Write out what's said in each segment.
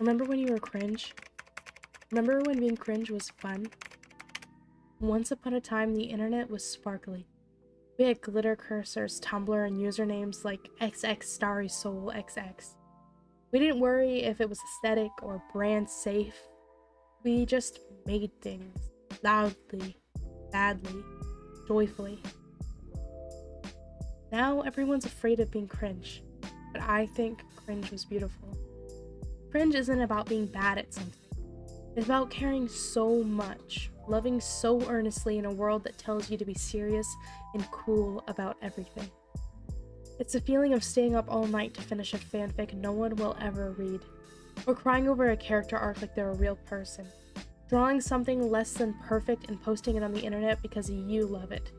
Remember when you were cringe? Remember when being cringe was fun? Once upon a time, the internet was sparkly. We had glitter cursors, Tumblr, and usernames like XX Starry Soul XX. We didn't worry if it was aesthetic or brand safe. We just made things loudly, badly, joyfully. Now everyone's afraid of being cringe, but I think cringe was beautiful. Cringe isn't about being bad at something. It's about caring so much, loving so earnestly in a world that tells you to be serious and cool about everything. It's the feeling of staying up all night to finish a fanfic no one will ever read, or crying over a character arc like they're a real person, drawing something less than perfect and posting it on the internet because you love it,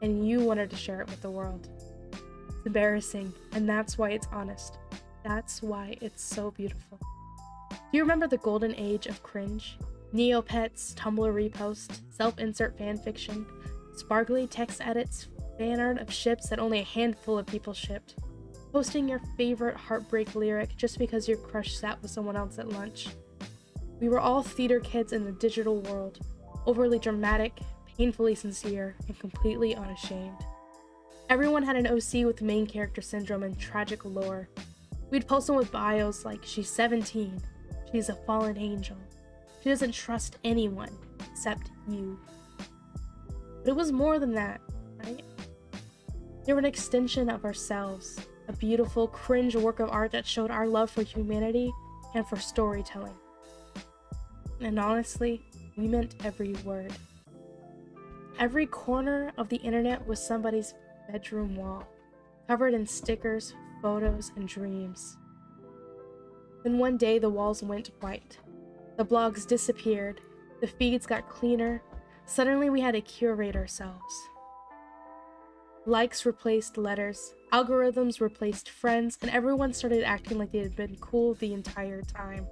and you wanted to share it with the world. It's embarrassing, and that's why it's honest. That's why it's so beautiful. Do you remember the Golden Age of Cringe? Neopets, Tumblr reposts, self-insert fanfiction, sparkly text edits, fan art of ships that only a handful of people shipped, posting your favorite heartbreak lyric just because your crush sat with someone else at lunch. We were all theater kids in the digital world, overly dramatic, painfully sincere, and completely unashamed. Everyone had an OC with main character syndrome and tragic lore. We'd post them with bios like, she's 17, she's a fallen angel, she doesn't trust anyone except you. But it was more than that, right? They were an extension of ourselves, a beautiful, cringe work of art that showed our love for humanity and for storytelling. And honestly, we meant every word. Every corner of the internet was somebody's bedroom wall, covered in stickers, photos, and dreams. Then one day the walls went white. The blogs disappeared, the feeds got cleaner, suddenly we had to curate ourselves. Likes replaced letters, algorithms replaced friends, and everyone started acting like they had been cool the entire time.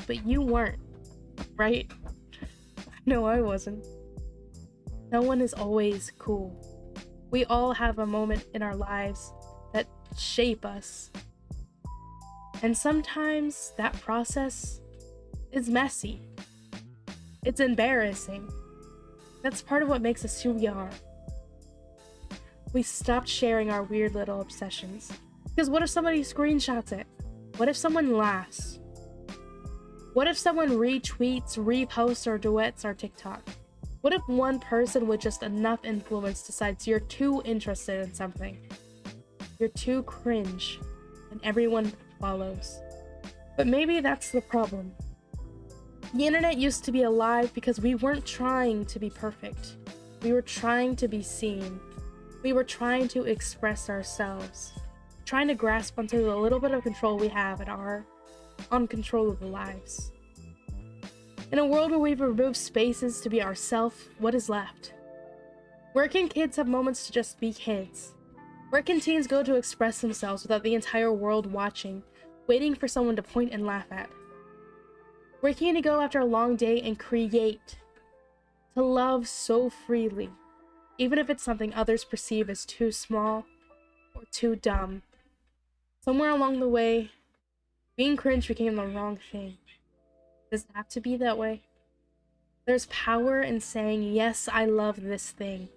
But you weren't, right? No, I wasn't. No one is always cool. We all have a moment in our lives that shape us. And sometimes that process is messy. It's embarrassing. That's part of what makes us who we are. We stopped sharing our weird little obsessions. Because what if somebody screenshots it? What if someone laughs? What if someone retweets, reposts, or duets our TikTok? What if one person with just enough influence decides you're too interested in something? You're too cringe, and everyone follows. But maybe that's the problem. The internet used to be alive because we weren't trying to be perfect. We were trying to be seen. We were trying to express ourselves. Trying to grasp onto the little bit of control we have in our uncontrollable lives. In a world where we've removed spaces to be ourselves, what is left? Where can kids have moments to just be kids? Where can teens go to express themselves without the entire world watching, waiting for someone to point and laugh at? Where can you go after a long day and create? To love so freely, even if it's something others perceive as too small or too dumb. Somewhere along the way, being cringe became the wrong thing. Does it have to be that way? There's power in saying, yes, I love this thing.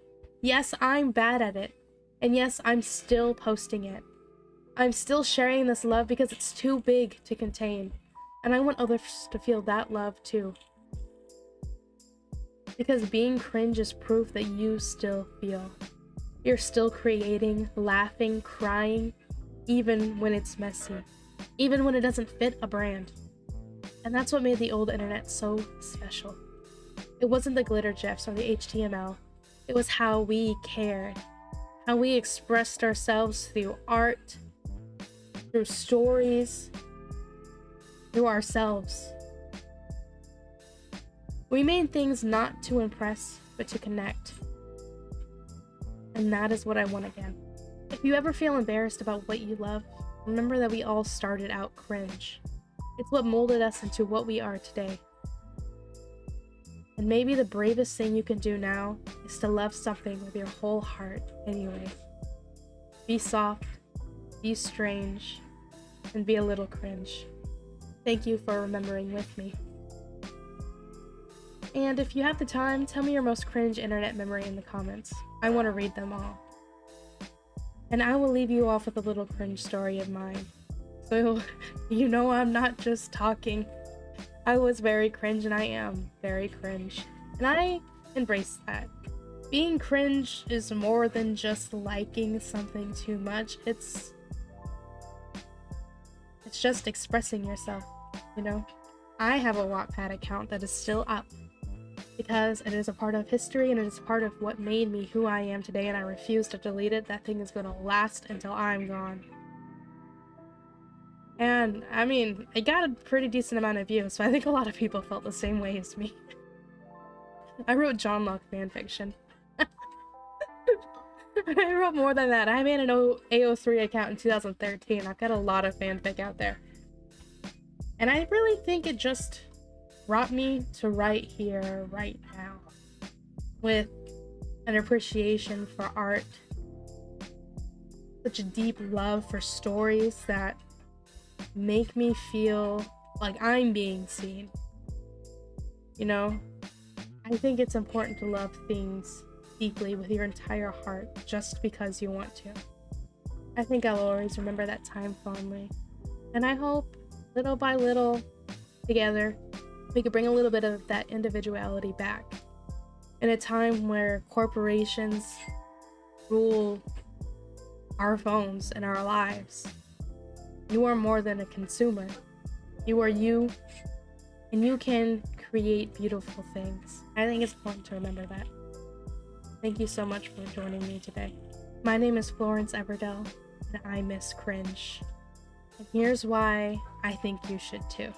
Yes, I'm bad at it. And yes, I'm still posting it. I'm still sharing this love because it's too big to contain. And I want others to feel that love too. Because being cringe is proof that you still feel. You're still creating, laughing, crying, even when it's messy. Even when it doesn't fit a brand. And that's what made the old internet so special. It wasn't the glitter gifs or the HTML. It was how we cared. How we expressed ourselves through art, through stories, through ourselves. We made things not to impress, but to connect. And that is what I want again. If you ever feel embarrassed about what you love, remember that we all started out cringe. It's what molded us into what we are today. And maybe the bravest thing you can do now is to love something with your whole heart anyway. Be soft, be strange, and be a little cringe. Thank you for remembering with me. And if you have the time, tell me your most cringe internet memory in the comments. I want to read them all. And I will leave you off with a little cringe story of mine. So, you know I'm not just talking. I was very cringe and I am very cringe. And I embrace that. Being cringe is more than just liking something too much. It's just expressing yourself, you know? I have a Wattpad account that is still up because it is a part of history and it is part of what made me who I am today, and I refuse to delete it. That thing is gonna last until I'm gone. And, I mean, it got a pretty decent amount of views, so I think a lot of people felt the same way as me. I wrote John Locke fanfiction. I wrote more than that. I made an AO3 account in 2013. I've got a lot of fanfic out there. And I really think it just brought me to right here, right now. With an appreciation for art. Such a deep love for stories that make me feel like I'm being seen. You know? I think it's important to love things deeply with your entire heart just because you want to. I think I'll always remember that time fondly. And I hope, little by little, together, we could bring a little bit of that individuality back. In a time where corporations rule our phones and our lives. You are more than a consumer. You are you, and you can create beautiful things. I think it's important to remember that. Thank you so much for joining me today. My name is Florence Everdell, and I miss cringe. And here's why I think you should too.